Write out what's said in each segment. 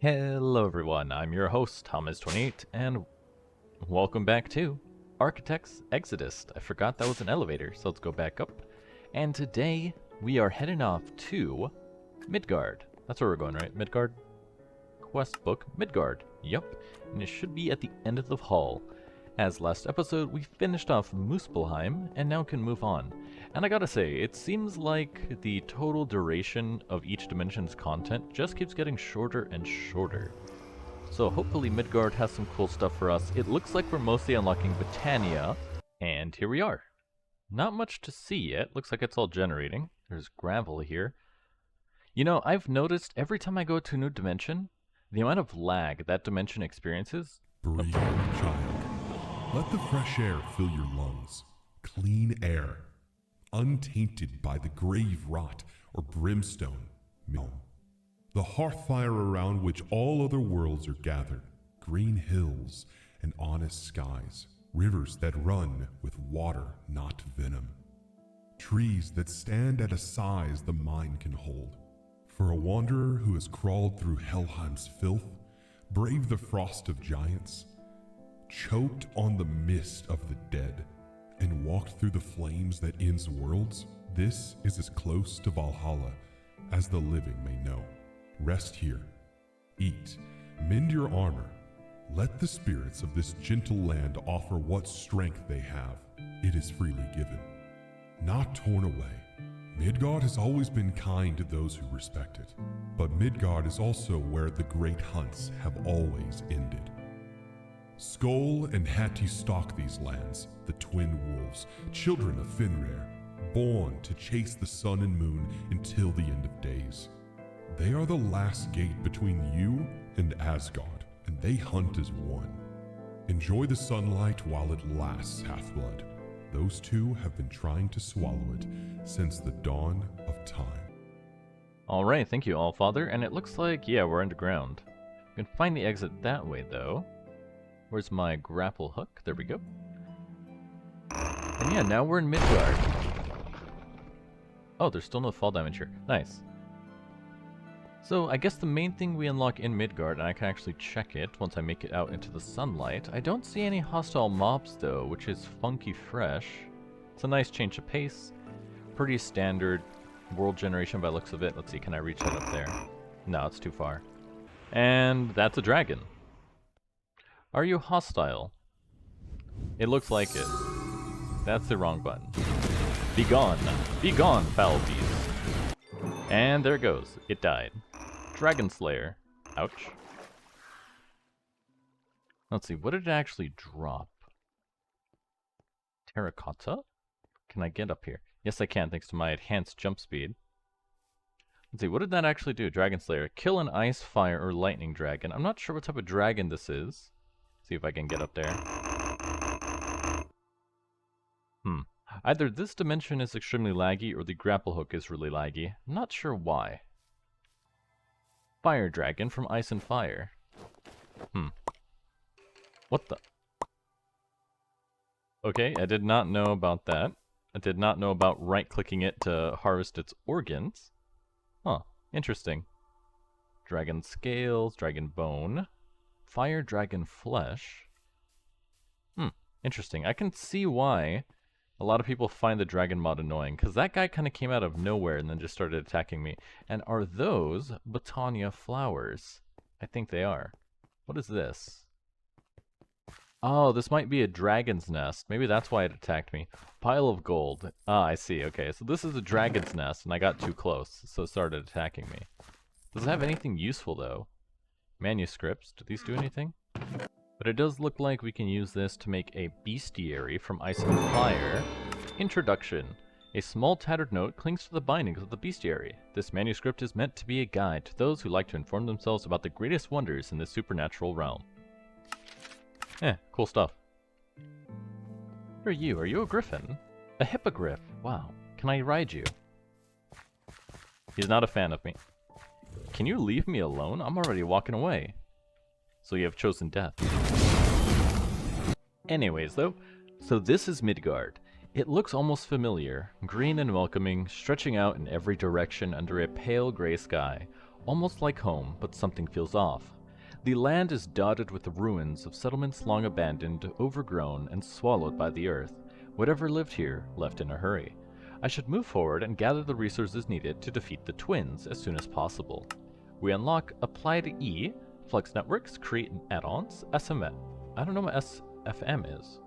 Hello everyone, I'm your host, Thomas28, and welcome back to Architect's Exodus. I forgot that was an elevator, so let's go back up. And today, we are heading off to Midgard. That's where we're going, right? Midgard? Quest book, Midgard. Yup. And it should be at the end of the hall. As last episode, we finished off Muspelheim, and now can move on. And I gotta say, it seems like the total duration of each dimension's content just keeps getting shorter and shorter. So hopefully Midgard has some cool stuff for us. It looks like we're mostly unlocking Britannia, and here we are. Not much to see yet, looks like it's all generating. There's gravel here. You know, I've noticed every time I go to a new dimension, the amount of lag that dimension experiences. Breathe, child. Let the fresh air fill your lungs. Clean air. Untainted by the grave rot or brimstone. The hearth fire around which all other worlds are gathered. Green hills and honest skies. Rivers that run with water, not venom. Trees that stand at a size the mind can hold. For a wanderer who has crawled through Helheim's filth, braved the frost of giants, choked on the mist of the dead, and walked through the flames that ends worlds, this is as close to Valhalla as the living may know. Rest here, eat, mend your armor. Let the spirits of this gentle land offer what strength they have. It is freely given, not torn away. Midgard has always been kind to those who respect it, but Midgard is also where the great hunts have always ended. Skoll and Hati stalk these lands, the twin wolves, children of Fenrir, born to chase the sun and moon until the end of days. They are the last gate between you and Asgard, and they hunt as one. Enjoy the sunlight while it lasts, Half-Blood. Those two have been trying to swallow it since the dawn of time. Alright, thank you, Allfather, and it looks like, yeah, we're underground. We can find the exit that way, though. Where's my grapple hook? There we go. And yeah, now we're in Midgard. Oh, there's still no fall damage here. Nice. So, I guess the main thing we unlock in Midgard, and I can actually check it once I make it out into the sunlight. I don't see any hostile mobs, though, which is funky fresh. It's a nice change of pace. Pretty standard world generation by the looks of it. Let's see, can I reach that up there? No, it's too far. And that's a dragon. Are you hostile? It looks like it. That's the wrong button. Be gone! Be gone, foul beast! And there it goes. It died. Dragon Slayer. Ouch. Let's see, what did it actually drop? Terracotta? Can I get up here? Yes, I can, thanks to my enhanced jump speed. Let's see, what did that actually do? Dragon Slayer. Kill an ice, fire, or lightning dragon. I'm not sure what type of dragon this is. See if I can get up there. Either this dimension is extremely laggy or the grapple hook is really laggy. I'm not sure why. Fire dragon from Ice and Fire. What the? Okay, I did not know about that. I did not know about right-clicking it to harvest its organs. Huh, interesting. Dragon scales, dragon bone. Fire dragon flesh. Interesting. I can see why a lot of people find the dragon mod annoying, because that guy kind of came out of nowhere and then just started attacking me. And are those Britannia flowers? I think they are. What is this? Oh, this might be a dragon's nest. Maybe that's why it attacked me. Pile of gold. Ah, I see. Okay, so this is a dragon's nest, and I got too close, so it started attacking me. Does it have anything useful, though? Manuscripts. Do these do anything? But it does look like we can use this to make a bestiary from Ice and Fire. Introduction. A small tattered note clings to the bindings of the bestiary. This manuscript is meant to be a guide to those who like to inform themselves about the greatest wonders in the supernatural realm. Cool stuff. Who are you? Are you a griffin? A hippogriff. Wow. Can I ride you? He's not a fan of me. Can you leave me alone? I'm already walking away. So you have chosen death. Anyways, though, so this is Midgard. It looks almost familiar, green and welcoming, stretching out in every direction under a pale gray sky. almost like home, but something feels off. The land is dotted with the ruins of settlements long abandoned, overgrown, and swallowed by the earth. Whatever lived here left in a hurry. I should move forward and gather the resources needed to defeat the twins as soon as possible. We unlock Apply to E, Flex Networks, create add-ons, SMF. I don't know what SFM is.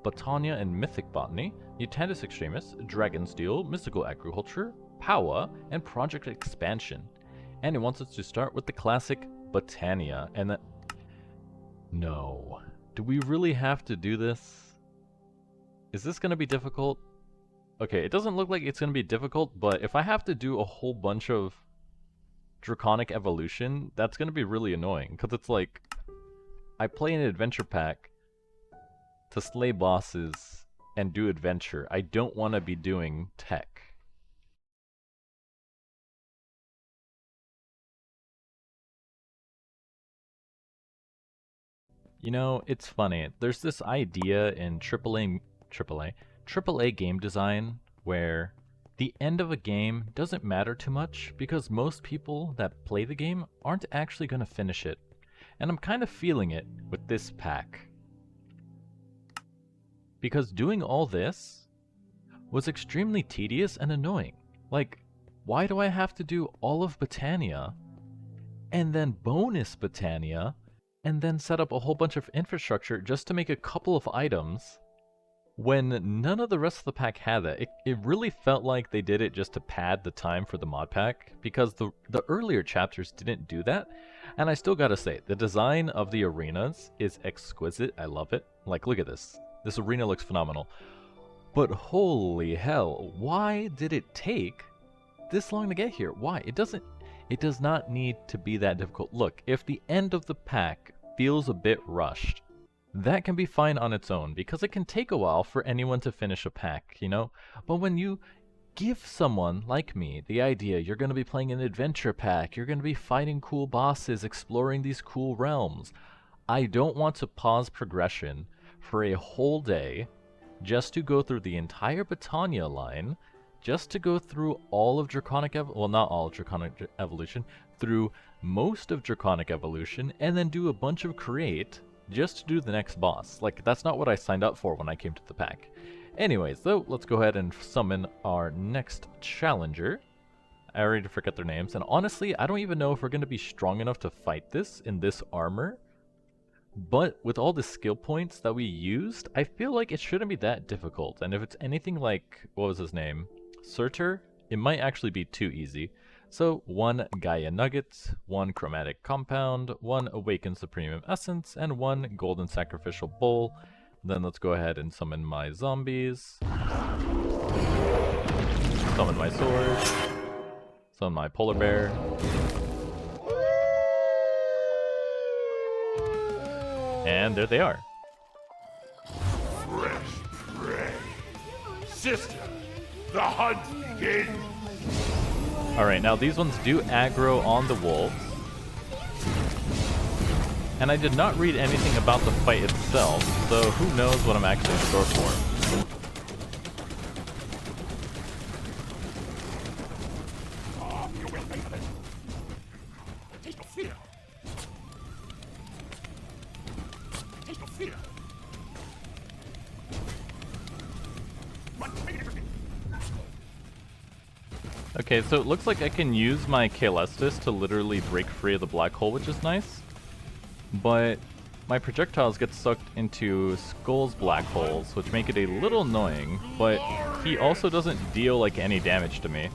Botania and Mythic Botany, Mutantis Extremis, Dragonsteel, Mystical Agriculture, Powa, and Project Expansion. And it wants us to start with the classic Botania, and that... No. Do we really have to do this? Is this going to be difficult? Okay, it doesn't look like it's going to be difficult, but if I have to do a whole bunch of Draconic Evolution, that's going to be really annoying, because it's like, I play an adventure pack to slay bosses and do adventure. I don't want to be doing tech. You know, it's funny. There's this idea in AAA game design where the end of a game doesn't matter too much because most people that play the game aren't actually going to finish it. And I'm kind of feeling it with this pack. Because doing all this was extremely tedious and annoying. Like, why do I have to do all of Botania and then bonus Botania and then set up a whole bunch of infrastructure just to make a couple of items when none of the rest of the pack had that? It really felt like they did it just to pad the time for the mod pack, because the earlier chapters didn't do that. And I still gotta say, the design of the arenas is exquisite. I love it. Like, look at this. This arena looks phenomenal. But holy hell, why did it take this long to get here? Why? It does not need to be that difficult. Look, if the end of the pack feels a bit rushed, that can be fine on its own, because it can take a while for anyone to finish a pack, you know? But when you give someone like me the idea you're going to be playing an adventure pack, you're going to be fighting cool bosses, exploring these cool realms, I don't want to pause progression for a whole day just to go through the entire Botania line, just to go through all of Draconic well, not all of Draconic Evolution, through most of Draconic Evolution, and then do a bunch of Create just to do the next boss. Like, that's not what I signed up for when I came to the pack. Anyways, though, let's go ahead and summon our next challenger. I already forget their names, and honestly, I don't even know if we're going to be strong enough to fight this in this armor. But with all the skill points that we used, I feel like it shouldn't be that difficult. And if it's anything like, what was his name? Surtur, it might actually be too easy. So 1 Gaia Nugget, 1 Chromatic Compound, 1 Awakened Supreme Essence, and 1 Golden Sacrificial Bowl. Then let's go ahead and summon my zombies. Summon my sword. Summon my polar bear. And there they are. Fresh prey. Sister, the hunt begins. Alright, now these ones do aggro on the wolves. And I did not read anything about the fight itself, so who knows what I'm actually in store for. Okay, so it looks like I can use my Caelestis to literally break free of the black hole, which is nice. But my projectiles get sucked into Skoll's black holes, which make it a little annoying, but he also doesn't deal like any damage to me.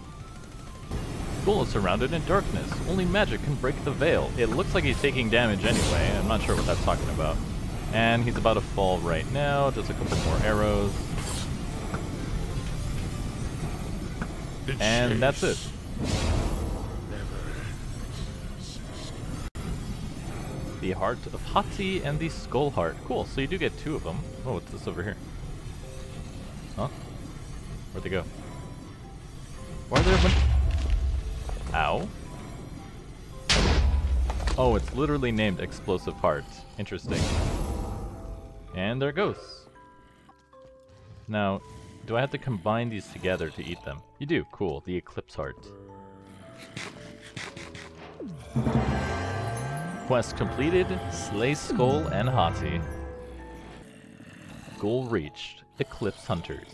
Skoll is surrounded in darkness. Only magic can break the veil. It looks like he's taking damage anyway. I'm not sure what that's talking about. And he's about to fall right now. Just a couple more arrows. And that's it. The Heart of Hati and the Skoll Heart. Cool, so you do get 2 of them. Oh, what's this over here? Huh? Where'd they go? Why are there a bunch... Ow. Oh, it's literally named Explosive Heart. Interesting. And there it goes. Now, do I have to combine these together to eat them? You do, cool. The Eclipse Heart. Quest completed. Slay Skoll and Hati. Goal reached. Eclipse Hunters.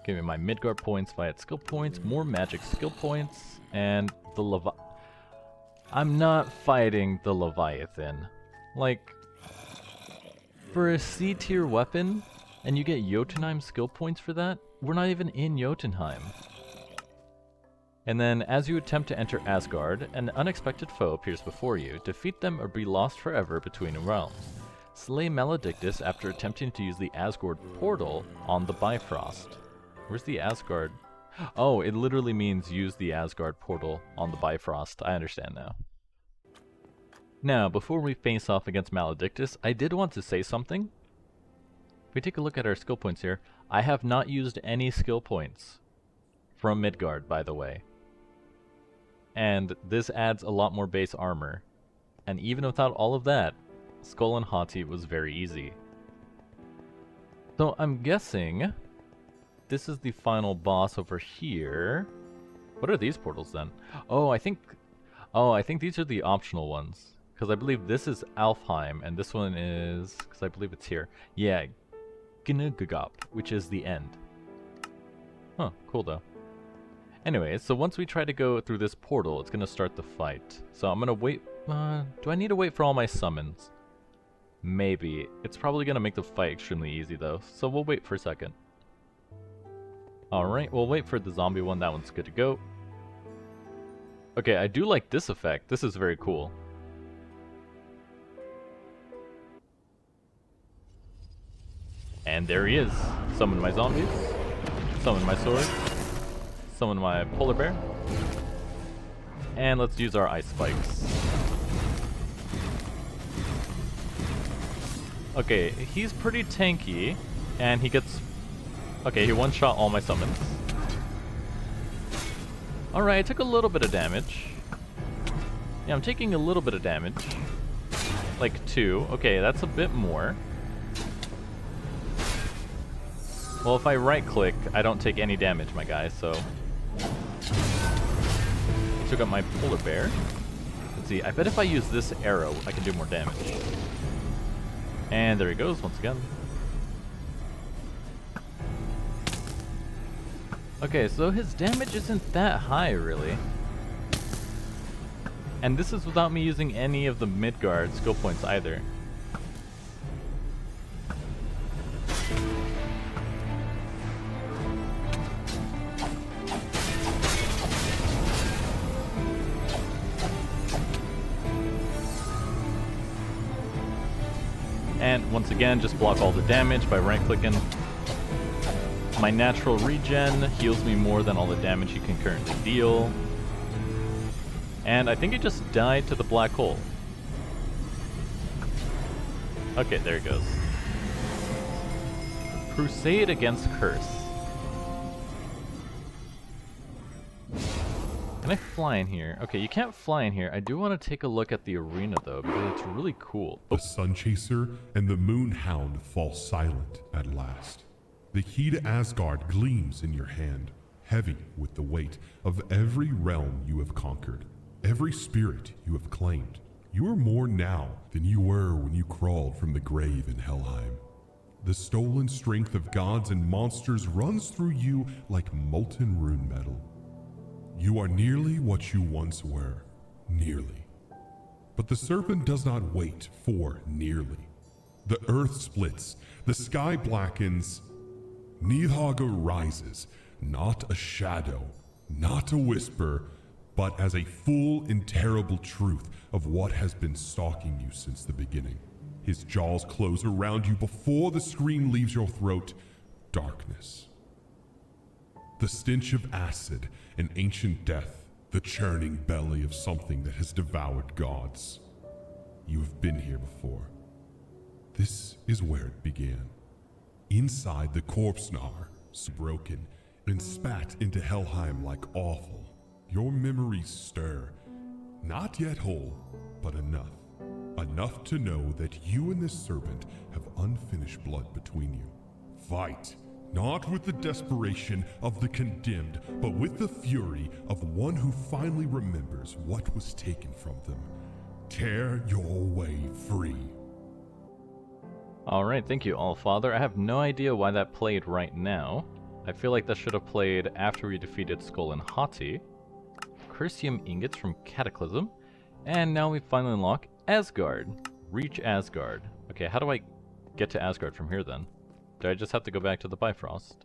Give me my Midgard points via skill points, more magic skill points, and the I'm not fighting the Leviathan. Like, for a C tier weapon, and you get Jotunheim skill points for that, we're not even in Jotunheim. And then, as you attempt to enter Asgard, an unexpected foe appears before you. Defeat them or be lost forever between realms. Slay Maledictus after attempting to use the Asgard portal on the Bifrost. Where's the Asgard? Oh, it literally means use the Asgard portal on the Bifrost. I understand now. Now, before we face off against Maledictus, I did want to say something. If we take a look at our skill points here, I have not used any skill points from Midgard, by the way. And this adds a lot more base armor. And even without all of that, Skoll and Hati was very easy. So I'm guessing this is the final boss over here. What are these portals then? Oh, I think these are the optional ones. Because I believe this is Alfheim, and this one is, because I believe it's here. Yeah, Nidhoggr, which is the end. Huh, cool though. Anyway, so once we try to go through this portal, it's going to start the fight. So I'm going to wait. Do I need to wait for all my summons? Maybe. It's probably going to make the fight extremely easy though, so we'll wait for a second. Alright, we'll wait for the zombie one. That one's good to go. Okay, I do like this effect. This is very cool. And there he is. Summon my zombies. Summon my sword. Summon my polar bear. And let's use our ice spikes. Okay, he's pretty tanky. And he gets... Okay, he one-shot all my summons. Alright, I took a little bit of damage. Yeah, I'm taking a little bit of damage. Like 2. Okay, that's a bit more. Well, if I right-click, I don't take any damage, my guy, so... I took out my polar bear. Let's see, I bet if I use this arrow, I can do more damage. And there he goes, once again. Okay, so his damage isn't that high, really. And this is without me using any of the Midgard skill points either. And once again, just block all the damage by right-clicking. My natural regen heals me more than all the damage he can currently deal. And I think he just died to the black hole. Okay, there he goes. Crusade against Curse. Can I fly in here? Okay, you can't fly in here. I do want to take a look at the arena though, because it's really cool. The Sun Chaser and the Moon Hound fall silent at last. The key to Asgard gleams in your hand, heavy with the weight of every realm you have conquered, every spirit you have claimed. You are more now than you were when you crawled from the grave in Helheim. The stolen strength of gods and monsters runs through you like molten rune metal. You are nearly what you once were, nearly. But the serpent does not wait for nearly. The earth splits, the sky blackens. Nidhoggr rises, not a shadow, not a whisper, but as a full and terrible truth of what has been stalking you since the beginning. His jaws close around you before the scream leaves your throat. Darkness. The stench of acid and ancient death, the churning belly of something that has devoured gods. You have been here before. This is where it began. Inside the corpse gnar, broken and spat into Helheim like offal. Your memories stir, not yet whole, but enough. Enough to know that you and this serpent have unfinished blood between you. Fight, Not with the desperation of the condemned, but with the fury of one who finally remembers what was taken from them. Tear your way free. Alright, thank you, Allfather. I have no idea why that played right now. I feel like that should have played after we defeated Skoll and Hati. Crucium ingots from Cataclysm. And now we finally unlock Asgard. Reach Asgard. Okay, how do I get to Asgard from here then? Do I just have to go back to the Bifrost?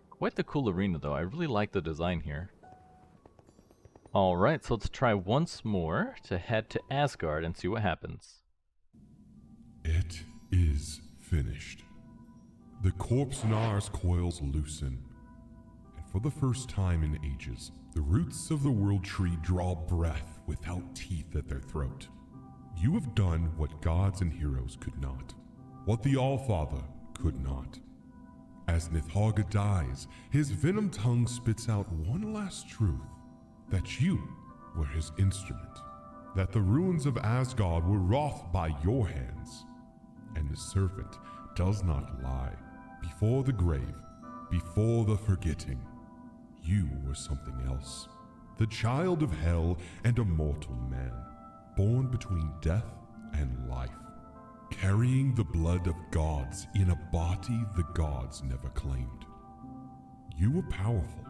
Quite the cool arena though, I really like the design here. Alright, so let's try once more to head to Asgard and see what happens. It is finished. The corpse Nar's coils loosen, and for the first time in ages, the roots of the world tree draw breath without teeth at their throat. You have done what gods and heroes could not, what the Allfather could not. As Nidhoggr dies, his venom tongue spits out one last truth, that you were his instrument, that the ruins of Asgard were wrought by your hands, and the serpent does not lie. Before the grave, before the forgetting, you were something else. The child of hell and a mortal man, born between death and life, carrying the blood of gods in a body the gods never claimed. You were powerful,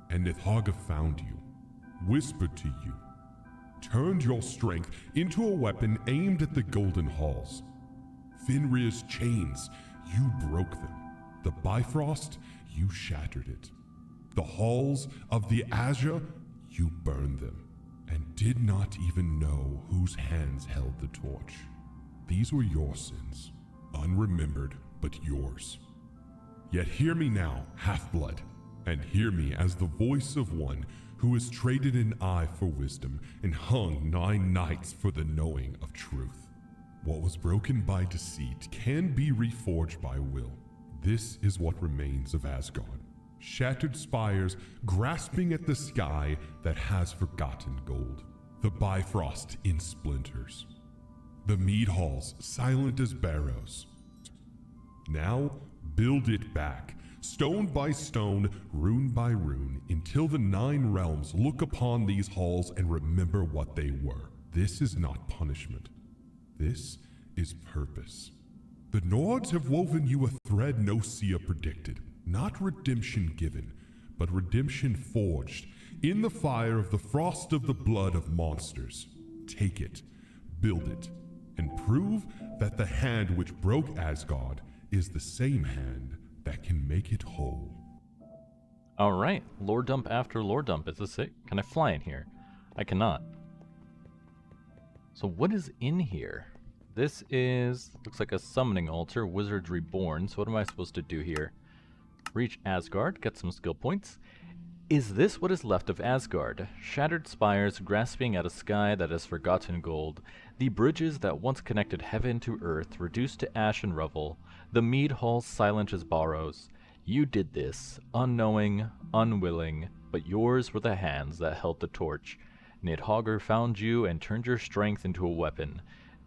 and Nidhoggr found you, whispered to you, turned your strength into a weapon aimed at the golden halls. Fenrir's chains, you broke them. The Bifrost, you shattered it. The halls of the Azure, you burned them, and did not even know whose hands held the torch. These were your sins, unremembered but yours. Yet hear me now, half-blood, and hear me as the voice of one who has traded an eye for wisdom and hung 9 nights for the knowing of truth. What was broken by deceit can be reforged by will. This is what remains of Asgard. Shattered spires grasping at the sky that has forgotten gold. The Bifrost in splinters. The mead halls silent as barrows. Now build it back, stone by stone, rune by rune, until the 9 realms look upon these halls and remember what they were. This is not punishment. This is purpose. The Nords have woven you a thread no seer predicted. Not redemption given, but redemption forged in the fire of the frost of the blood of monsters. Take it, build it, and prove that the hand which broke Asgard is the same hand that can make it whole. Alright, lore dump after lore dump. Is this it? Can I fly in here? I cannot. So what is in here? This is, looks like a summoning altar, Wizards Reborn. So what am I supposed to do here? Reach Asgard, get some skill points. Is this what is left of Asgard? Shattered spires grasping at a sky that has forgotten gold. The bridges that once connected heaven to earth reduced to ash and rubble. The mead halls silent as barrows. You did this, unknowing, unwilling, but yours were the hands that held the torch. Nidhoggr found you and turned your strength into a weapon.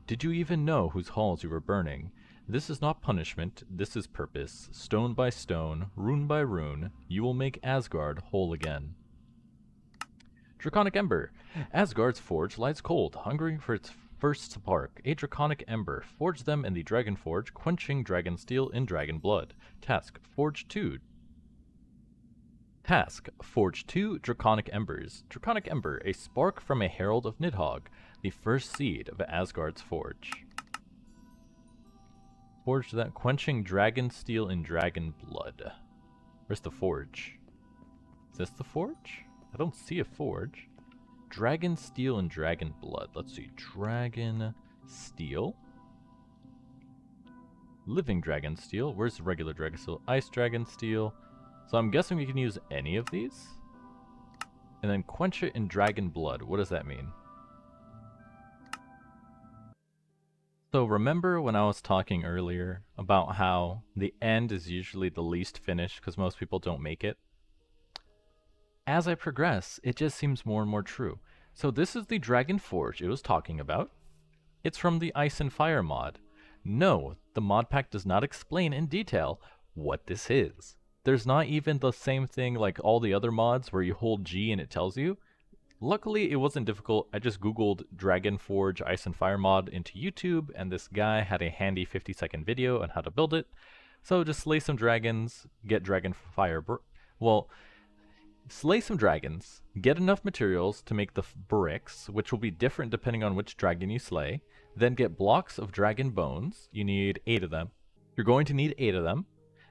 Did you even know whose halls you were burning? This is not punishment, this is purpose. Stone by stone, rune by rune, you will make Asgard whole again. Draconic Ember. Asgard's forge lies cold, hungering for its first spark. A draconic ember. Forge them in the Dragon Forge, quenching dragon steel in dragon blood. Task, forge 2. Task, forge 2 draconic embers. Draconic Ember, a spark from a herald of Nidhoggr, the first seed of Asgard's forge. Forge that, quenching dragon steel in dragon blood. Where's the forge? Is this the forge? I don't see a forge. Dragon steel and dragon blood. Let's see. Dragon steel. Living dragon steel. Where's the regular dragon steel? Ice dragon steel. So I'm guessing we can use any of these. And then quench it in dragon blood. What does that mean? So remember when I was talking earlier about how the end is usually the least finished because most people don't make it? As I progress, it just seems more and more true. So this is the Dragon Forge it was talking about. It's from the Ice and Fire mod. No, the mod pack does not explain in detail what this is. There's not even the same thing like all the other mods where you hold G and it tells you. Luckily, it wasn't difficult. I just googled Dragon Forge Ice and Fire mod into YouTube, and this guy had a handy 50-second video on how to build it. So just slay some dragons, get dragon fire. Slay some dragons, get enough materials to make the bricks, which will be different depending on which dragon you slay. Then get blocks of dragon bones. You need 8 of them. You're going to need 8 of them.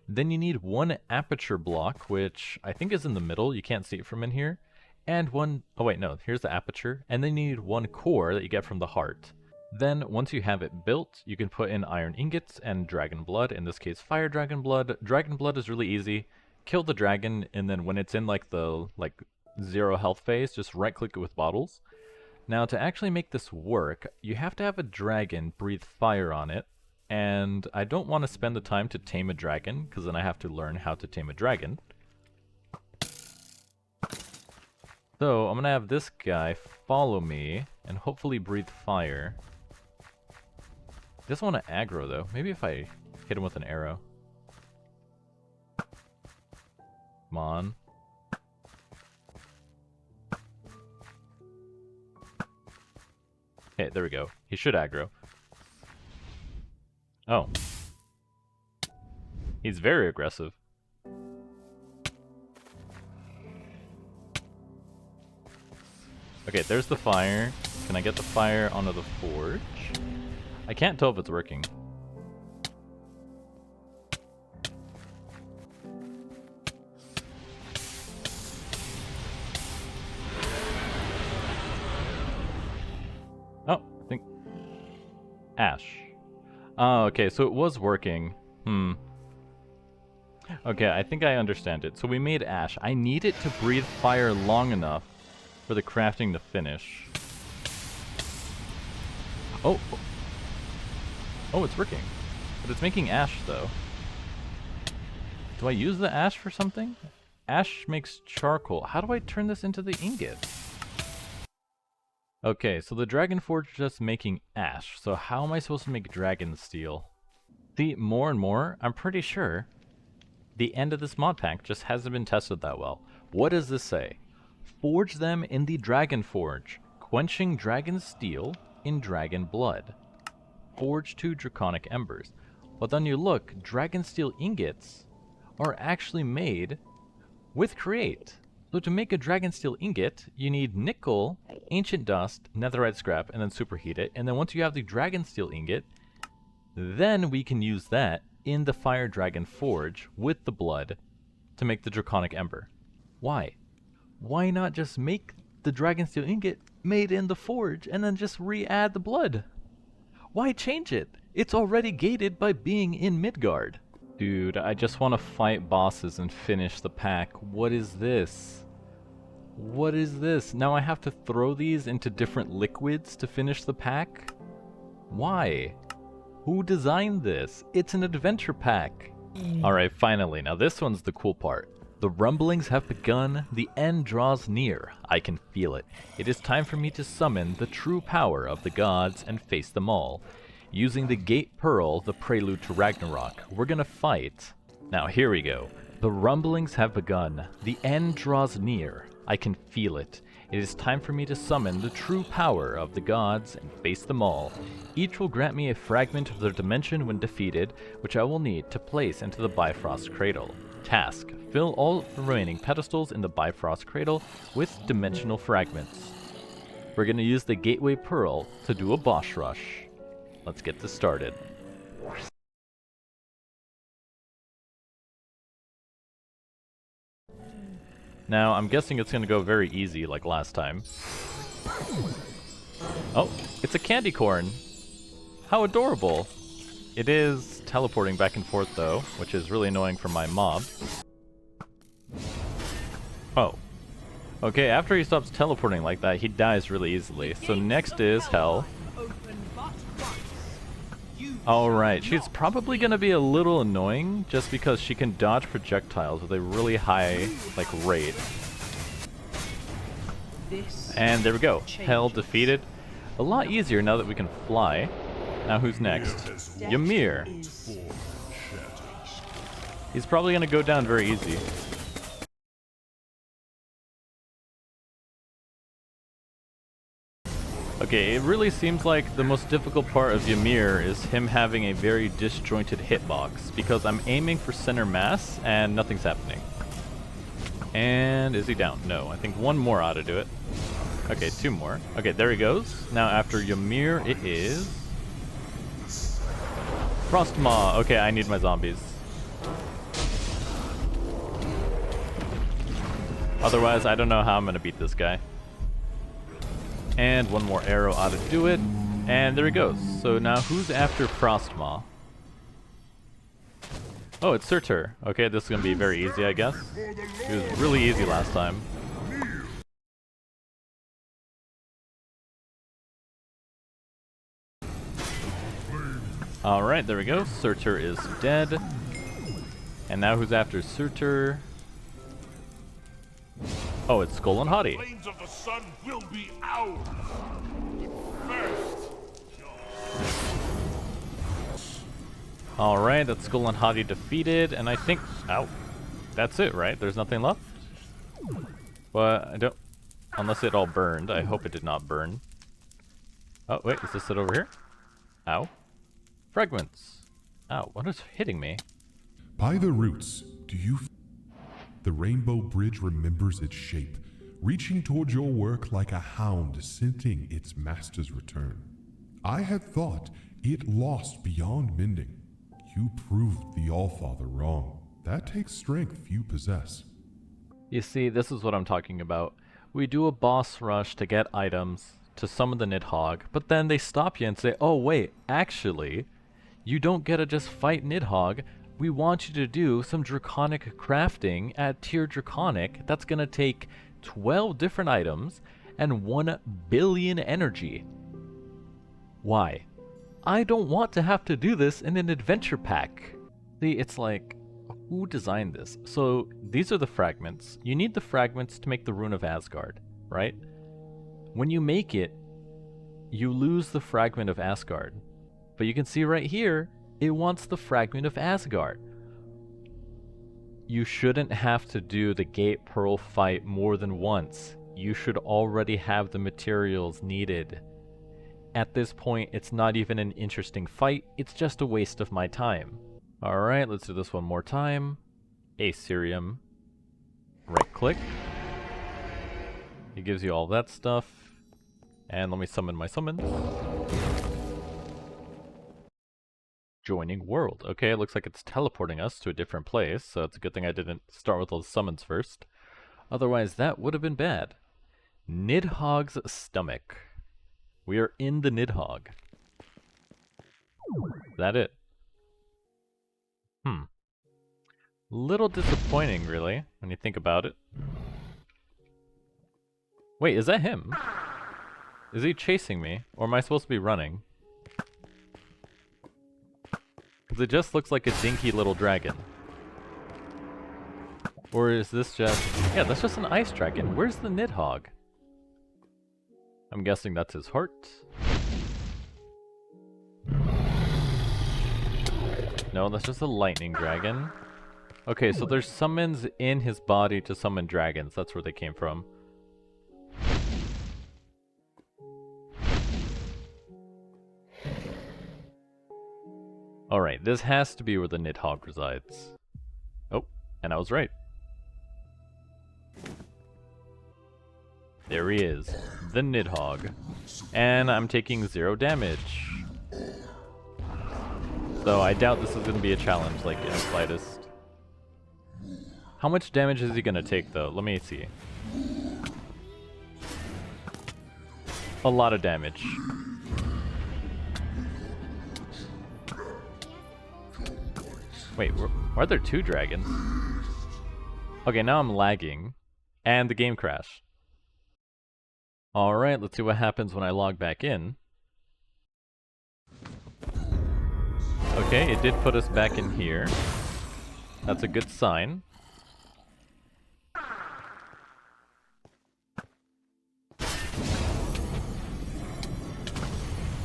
Then you need 1 aperture block, which I think is in the middle. You can't see it from in here. And 1, oh wait, no, here's the aperture. And then you need 1 core that you get from the heart. Then, once you have it built, you can put in iron ingots and dragon blood, in this case fire dragon blood. Dragon blood is really easy. Kill the dragon, and then when it's in like the 0 health phase, just right click it with bottles. Now to actually make this work, you have to have a dragon breathe fire on it, and I don't want to spend the time to tame a dragon, because then I have to learn how to tame a dragon. So I'm going to have this guy follow me, and hopefully breathe fire. He doesn't want to aggro though. Maybe if I hit him with an arrow. Come on. Okay, there we go. He should aggro. Oh. He's very aggressive. Okay, there's the fire. Can I get the fire onto the forge? I can't tell if it's working. Oh, I think... Ash. Oh, okay, so it was working. Okay, I think I understand it. So we made ash. I need it to breathe fire long enough for the crafting to finish. Oh! Oh, it's working. But it's making ash, though. Do I use the ash for something? Ash makes charcoal. How do I turn this into the ingot? Okay, so the Dragon Forge is just making ash. So how am I supposed to make dragon steel? See, more and more, I'm pretty sure the end of this mod pack just hasn't been tested that well. What does this say? Forge them in the Dragon Forge, quenching dragon steel in dragon blood. Forge 2 draconic embers. But then you look, dragon steel ingots are actually made with create. So to make a dragon steel ingot, you need nickel, ancient dust, netherite scrap, and then superheat it. And then once you have the dragon steel ingot, then we can use that in the fire dragon forge with the blood to make the draconic ember. Why? Why not just make the dragon steel ingot made in the forge and then just re-add the blood? Why change it? It's already gated by being in Midgard. Dude, I just want to fight bosses and finish the pack. What is this? What is this? Now I have to throw these into different liquids to finish the pack? Why? Who designed this? It's an adventure pack. Alright, finally. Now this one's the cool part. The rumblings have begun, the end draws near. I can feel it. It is time for me to summon the true power of the gods and face them all. Using the Gate Pearl, the prelude to Ragnarok, we're gonna fight. Now here we go. The rumblings have begun, the end draws near. I can feel it. It is time for me to summon the true power of the gods and face them all. Each will grant me a fragment of their dimension when defeated, which I will need to place into the Bifrost Cradle. Task: fill all the remaining pedestals in the Bifrost Cradle with dimensional fragments. We're going to use the Gateway Pearl to do a boss rush. Let's get this started. Now, I'm guessing it's going to go very easy like last time. Oh, it's a candy corn! How adorable! It is teleporting back and forth though, which is really annoying for my mob. Oh. Okay, after he stops teleporting like that, he dies really easily. So next is Hell. Alright, she's probably gonna be a little annoying just because she can dodge projectiles with a really high, rate. And there we go. Hell defeated. A lot easier now that we can fly. Now who's next? Ymir. He's probably gonna go down very easy. Okay, it really seems like the most difficult part of Ymir is him having a very disjointed hitbox, because I'm aiming for center mass and nothing's happening. And is he down? No, I think one more ought to do it. Okay, two more. Okay, there he goes. Now after Ymir, it is Frostmaw. Okay, I need my zombies. Otherwise, I don't know how I'm gonna beat this guy. And one more arrow ought to do it. And there he goes. So now who's after Frostmaw? Oh, it's Surtur. Okay, this is gonna be very easy, I guess. It was really easy last time. Alright, there we go. Surtur is dead. And now who's after Surtur? Oh, it's Skoll and Hati. Flames of the sun will be ours. First. Alright, that's Skoll and Hati defeated, and I think... Ow. That's it, right? There's nothing left? But I don't... Unless it all burned. I hope it did not burn. Oh, wait, is this it over here? Ow. Fragments. Ow, what is hitting me? By the roots, do you... The rainbow bridge remembers its shape, reaching toward your work like a hound scenting its master's return. I had thought it lost beyond mending. You proved the Allfather wrong. That takes strength few possess. You see, this is what I'm talking about. We do a boss rush to get items, to summon the Nidhoggr, but then they stop you and say, oh wait, actually, you don't get to just fight Nidhoggr. We want you to do some draconic crafting at tier draconic that's gonna take 12 different items and 1 billion energy. Why? I don't want to have to do this in an adventure pack. See, it's like, who designed this? So these are the fragments. You need the fragments to make the Rune of Asgard, right? When you make it, you lose the fragment of Asgard. But you can see right here, it wants the fragment of Asgard. You shouldn't have to do the Gate Pearl fight more than once. You should already have the materials needed. At this point, it's not even an interesting fight, it's just a waste of my time. Alright, let's do this one more time. Assyrium. Right click. It gives you all that stuff. And let me summon my summons. Joining world. Okay, it looks like it's teleporting us to a different place, so it's a good thing I didn't start with those summons first. Otherwise, that would have been bad. Nidhogg's stomach. We are in the Nidhoggr. Is that it? Little disappointing, really, when you think about it. Wait, is that him? Is he chasing me? Or am I supposed to be running? Because it just looks like a dinky little dragon. Or is this just... Yeah, that's just an ice dragon. Where's the Nidhoggr? I'm guessing that's his heart. No, that's just a lightning dragon. Okay, so there's summons in his body to summon dragons. That's where they came from. Alright, this has to be where the Nidhoggr resides. Oh, and I was right. There he is, the Nidhoggr. And I'm taking 0 damage. So I doubt this is going to be a challenge, like in the slightest. How much damage is he going to take, though? Let me see. A lot of damage. Wait, are there 2 dragons? Okay, now I'm lagging. And the game crashed. Alright, let's see what happens when I log back in. Okay, it did put us back in here. That's a good sign.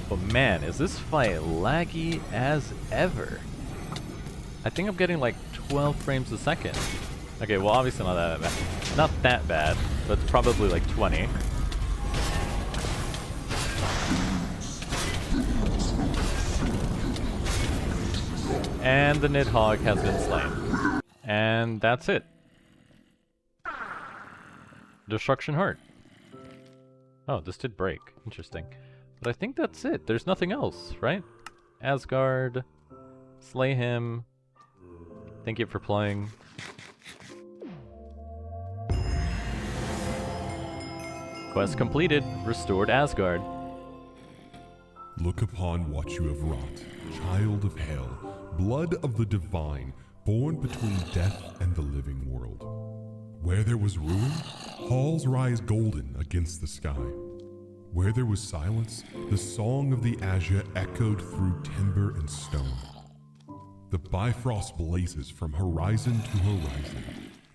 But man, is this fight laggy as ever. I think I'm getting like 12 frames a second. Okay, well obviously not that bad. Not that bad, but it's probably like 20. And the Nidhoggr has been slain. And that's it. Destruction Heart. Oh, this did break. Interesting. But I think that's it. There's nothing else, right? Asgard. Slay him. Thank you for playing. Quest completed. Restored Asgard. Look upon what you have wrought, child of hell, blood of the divine, born between death and the living world. Where there was ruin, halls rise golden against the sky. Where there was silence, the song of the azure echoed through timber and stone. The Bifrost blazes from horizon to horizon,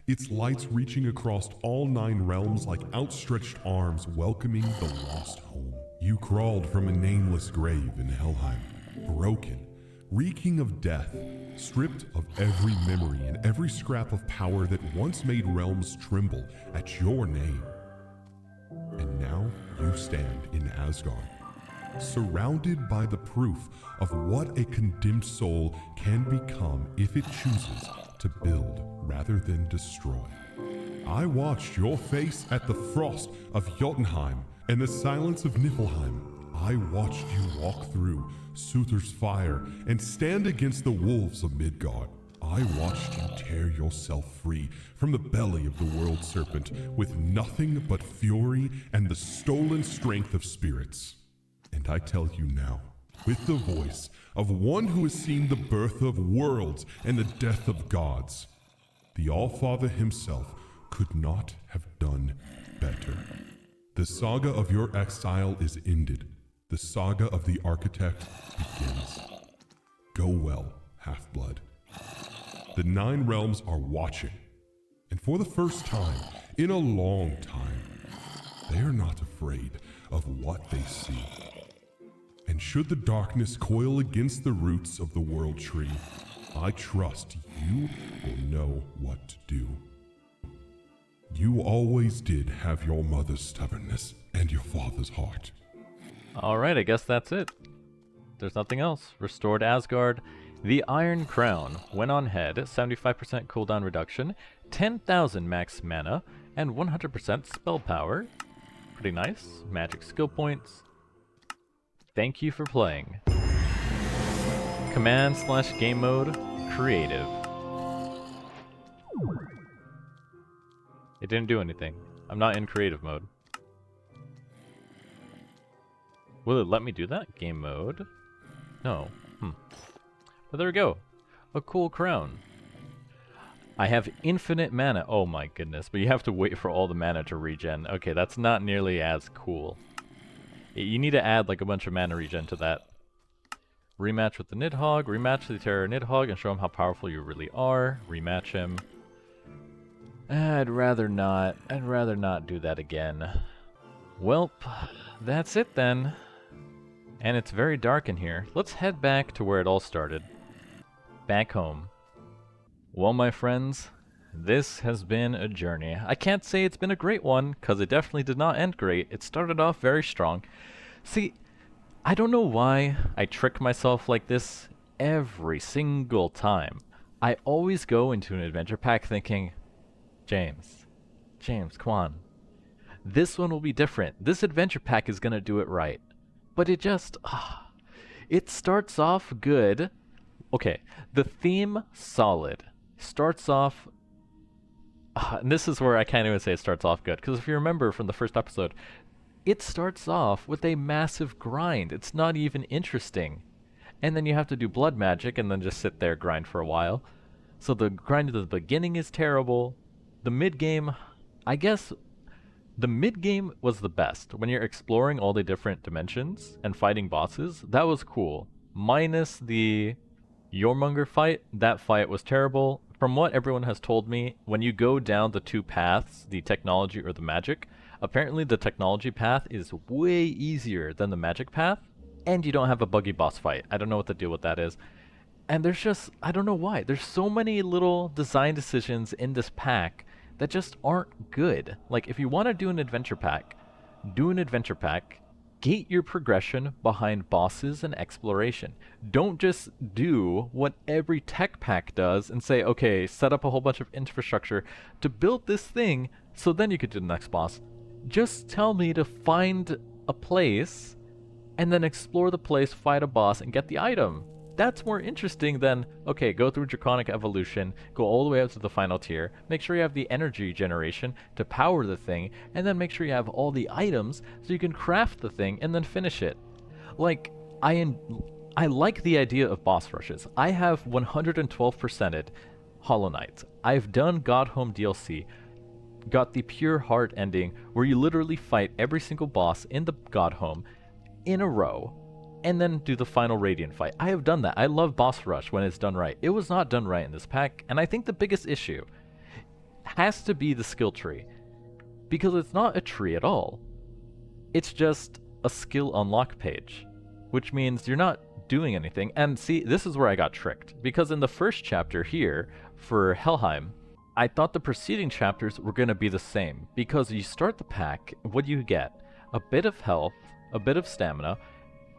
its lights reaching across all 9 realms like outstretched arms welcoming the lost home. You crawled from a nameless grave in Helheim, broken, reeking of death, stripped of every memory and every scrap of power that once made realms tremble at your name. And now you stand in Asgard, surrounded by the proof of what a condemned soul can become if it chooses to build rather than destroy. I watched your face at the frost of Jotunheim and the silence of Niflheim. I watched you walk through Surtur's fire and stand against the wolves of Midgard. I watched you tear yourself free from the belly of the world serpent with nothing but fury and the stolen strength of spirits. And I tell you now, with the voice of one who has seen the birth of worlds and the death of gods, the All-Father himself could not have done better. The saga of your exile is ended. The saga of the architect begins. Go well, Half-Blood. The 9 realms are watching, and for the first time in a long time, they are not afraid of what they see. And should the darkness coil against the roots of the world tree, I trust you will know what to do. You always did have your mother's stubbornness and your father's heart. Alright, I guess that's it. There's nothing else. Restored Asgard. The Iron Crown went on head, 75% cooldown reduction, 10,000 max mana, and 100% spell power. Pretty nice. Magic skill points. Thank you for playing. Command/game mode, creative. It didn't do anything. I'm not in creative mode. Will it let me do that? Game mode? No. But there we go. A cool crown. I have infinite mana. Oh my goodness, but you have to wait for all the mana to regen. Okay, that's not nearly as cool. You need to add like a bunch of mana regen to that. Rematch with the Nidhoggr, rematch the Terror Nidhoggr and show him how powerful you really are. Rematch him. I'd rather not do that again. Welp, that's it then. And it's very dark in here. Let's head back to where it all started. Back home. Well, my friends, this has been a journey. I can't say it's been a great one, because it definitely did not end great. It started off very strong. See, I don't know why I trick myself like this every single time. I always go into an adventure pack thinking, James, come on. This one will be different. This adventure pack is gonna do it right. But it just, it starts off good. Okay, the theme, solid. Starts off, and this is where I can't even say it starts off good, because if you remember from the first episode, it starts off with a massive grind. It's not even interesting. And then you have to do blood magic and then just sit there grind for a while. So the grind at the beginning is terrible. The mid-game, I guess, the mid-game was the best. When you're exploring all the different dimensions and fighting bosses, that was cool. Minus the Jormungandr fight, that fight was terrible. From what everyone has told me, when you go down the 2 paths, the technology or the magic, apparently the technology path is way easier than the magic path, and you don't have a buggy boss fight. I don't know what the deal with that is. And there's just, I don't know why. There's so many little design decisions in this pack that just aren't good. Like, if you want to do an adventure pack, do an adventure pack. Gate your progression behind bosses and exploration. Don't just do what every tech pack does and say, okay, set up a whole bunch of infrastructure to build this thing so then you could do the next boss. Just tell me to find a place and then explore the place, fight a boss, and get the item. That's more interesting than, okay, go through Draconic Evolution, go all the way up to the final tier, make sure you have the energy generation to power the thing, and then make sure you have all the items so you can craft the thing and then finish it. Like, I like the idea of boss rushes. I have 112%ed Hollow Knight. I've done God Home DLC, got the pure heart ending where you literally fight every single boss in the God Home in a row, and then do the final Radiant fight. I have done that. I love boss rush when it's done right. It was not done right in this pack, and I think the biggest issue has to be the skill tree, because it's not a tree at all. It's just a skill unlock page, which means you're not doing anything. And see, this is where I got tricked, because in the first chapter here for Helheim, I thought the preceding chapters were going to be the same, because you start the pack, what do you get? A bit of health, a bit of stamina,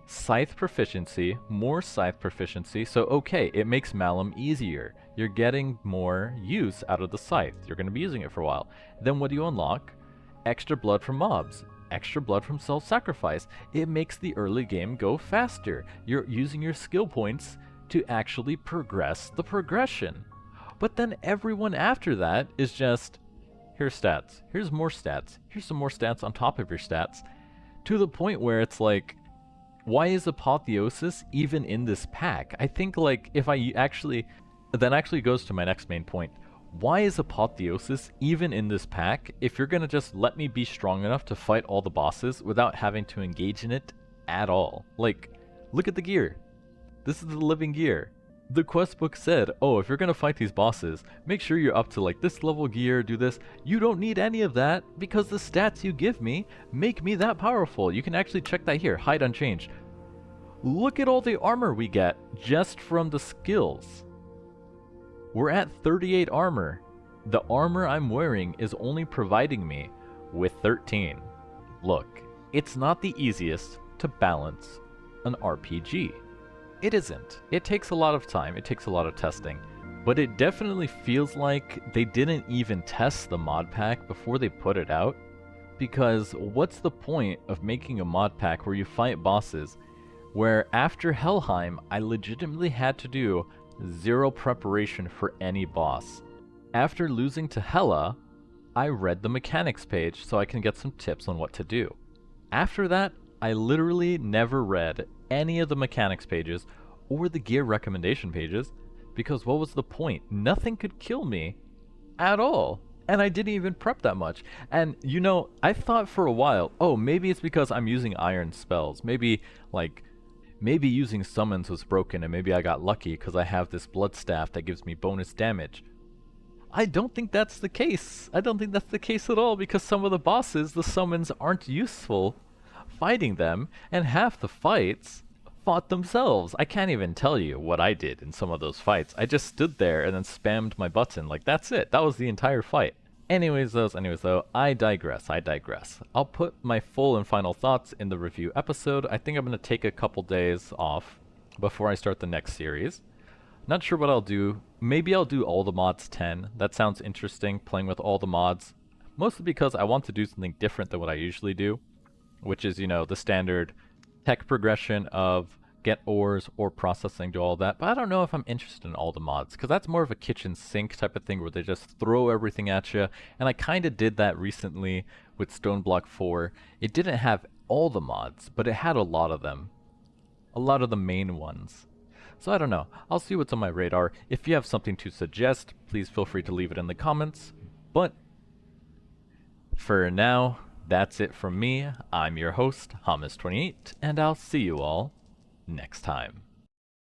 Scythe proficiency, more Scythe proficiency, so okay, it makes Malum easier. You're getting more use out of the Scythe. You're going to be using it for a while. Then what do you unlock? Extra blood from mobs, extra blood from self-sacrifice. It makes the early game go faster. You're using your skill points to actually progress the progression. But then everyone after that is just, here's stats, here's more stats, here's some more stats on top of your stats, to the point where it's like, why is Apotheosis even in this pack? I think, like, if I actually... That actually goes to my next main point. Why is Apotheosis even in this pack if you're gonna just let me be strong enough to fight all the bosses without having to engage in it at all? Like, look at the gear. This is the living gear. The quest book said, oh, if you're gonna fight these bosses, make sure you're up to, like, this level gear, do this. You don't need any of that, because the stats you give me make me that powerful. You can actually check that here, hide unchanged. Look at all the armor we get just from the skills. We're at 38 armor. The armor I'm wearing is only providing me with 13. Look, it's not the easiest to balance an RPG. It isn't. It takes a lot of time, it takes a lot of testing, but it definitely feels like they didn't even test the mod pack before they put it out, because what's the point of making a mod pack where you fight bosses where after Helheim I legitimately had to do zero preparation for any boss. After losing to Hela, I read the mechanics page so I can get some tips on what to do. After that, I literally never read any of the mechanics pages or the gear recommendation pages, because what was the point? Nothing could kill me at all. And I didn't even prep that much. And you know, I thought for a while, oh, maybe it's because I'm using iron spells. Maybe using summons was broken and maybe I got lucky because I have this blood staff that gives me bonus damage. I don't think that's the case. I don't think that's the case at all, because some of the bosses, the summons aren't useful fighting them, and half the fights fought themselves. I can't even tell you what I did in some of those fights. I just stood there and then spammed my button. Like, that's it. That was the entire fight. Anyways though, I digress. I'll put my full and final thoughts in the review episode. I think I'm going to take a couple days off before I start the next series. Not sure what I'll do. Maybe I'll do all the mods 10. That sounds interesting, playing with all the mods. Mostly because I want to do something different than what I usually do, which is, you know, the standard tech progression of get ores or processing, do all that. But I don't know if I'm interested in all the mods, because that's more of a kitchen sink type of thing where they just throw everything at you. And I kind of did that recently with Stone Block 4. It didn't have all the mods, but it had a lot of them. A lot of the main ones. So I don't know. I'll see what's on my radar. If you have something to suggest, please feel free to leave it in the comments. But for now, that's it from me. I'm your host, Hamas28, and I'll see you all next time.